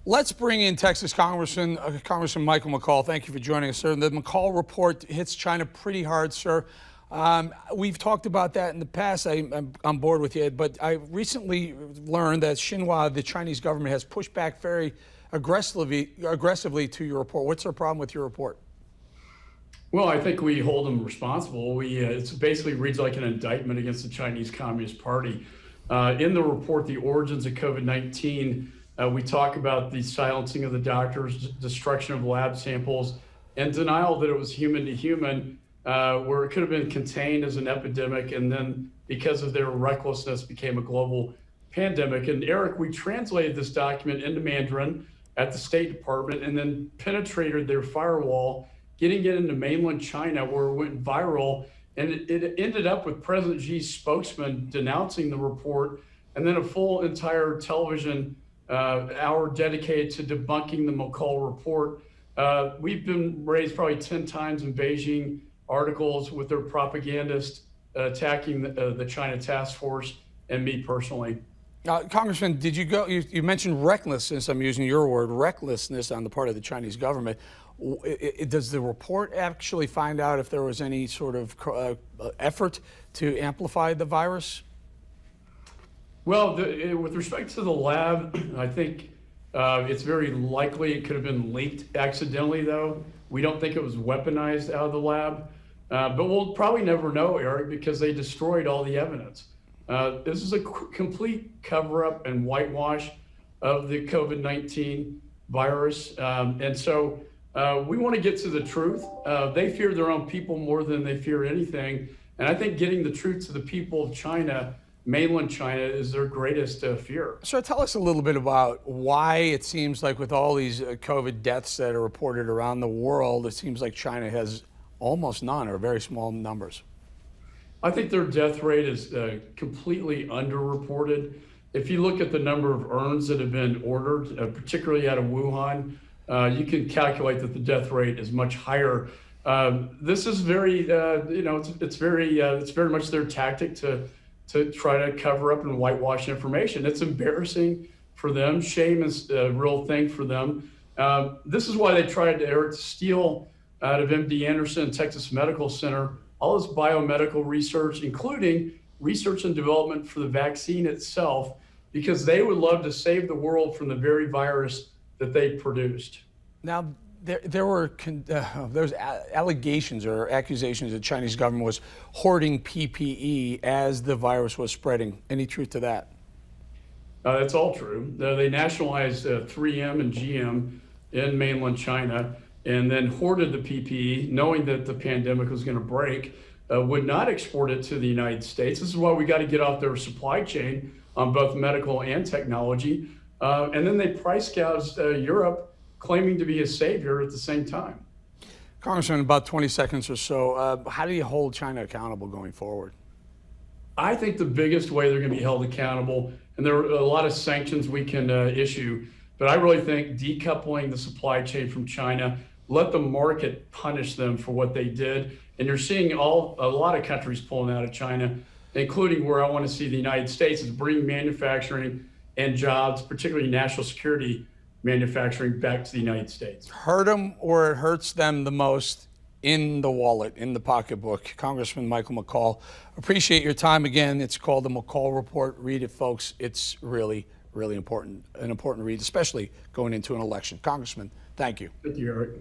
Let's bring in Texas Congressman Michael McCaul. Thank you for joining us, sir. The McCaul report hits China pretty hard, sir. We've talked about that in the past. I'm on board with you, but I recently learned that Xinhua, the Chinese government, has pushed back very aggressively to your report. What's their problem with your report? Well, I think we hold them responsible. It basically reads like an indictment against the Chinese Communist Party. In the report, The Origins of COVID-19, we talk about the silencing of the doctors, destruction of lab samples, and denial that it was human to human, where it could have been contained as an epidemic, and then because of their recklessness became a global pandemic. And Eric, we translated this document into Mandarin at the State Department and then penetrated their firewall, getting it into mainland China, where it went viral. And it ended up with President Xi's spokesman denouncing the report, and then a full entire television hour dedicated to debunking the McCaul report. We've been raised probably 10 times in Beijing articles with their propagandists attacking the China task force and me personally. Congressman, did you go? You mentioned recklessness. I'm using your word, recklessness on the part of the Chinese government. Does the report actually find out if there was any sort of effort to amplify the virus? Well, with respect to the lab, I think it's very likely it could have been leaked accidentally, though. We don't think it was weaponized out of the lab. But we'll probably never know, Eric, because they destroyed all the evidence. This is a complete cover-up and whitewash of the COVID-19 virus. And so we want to get to the truth. They fear their own people more than they fear anything. And I think getting the truth to the people of China, mainland China, is their greatest fear. So tell us a little bit about why it seems like with all these COVID deaths that are reported around the world, it seems like China has almost none or very small numbers. I think their death rate is completely underreported. If you look at the number of urns that have been ordered, particularly out of Wuhan, you can calculate that the death rate is much higher. This is very, it's very much their tactic to try to cover up and whitewash information. It's embarrassing for them. Shame is a real thing for them. This is why they tried to steal out of MD Anderson Texas Medical Center all this biomedical research, including research and development for the vaccine itself, because they would love to save the world from the very virus that they produced. Now, there was allegations or accusations that the Chinese government was hoarding PPE as the virus was spreading. Any truth to that? That's all true. They nationalized 3M and GM in mainland China and then hoarded the PPE, knowing that the pandemic was going to break, would not export it to the United States. This is why we got to get off their supply chain on both medical and technology. And then they price gouged Europe, claiming to be a savior at the same time. Congressman, about 20 seconds or so, how do you hold China accountable going forward? I think the biggest way they're going to be held accountable, and there are a lot of sanctions we can issue, but I really think decoupling the supply chain from China, let the market punish them for what they did. And you're seeing a lot of countries pulling out of China, including where I want to see the United States, is bring manufacturing and jobs, particularly national security manufacturing, back to the United States. Hurt them or it hurts them the most in the wallet, in the pocketbook. Congressman Michael McCaul, appreciate your time again. It's called the McCaul Report. Read it, folks. It's really, really important, an important read, especially going into an election. Congressman, thank you. Thank you, Eric.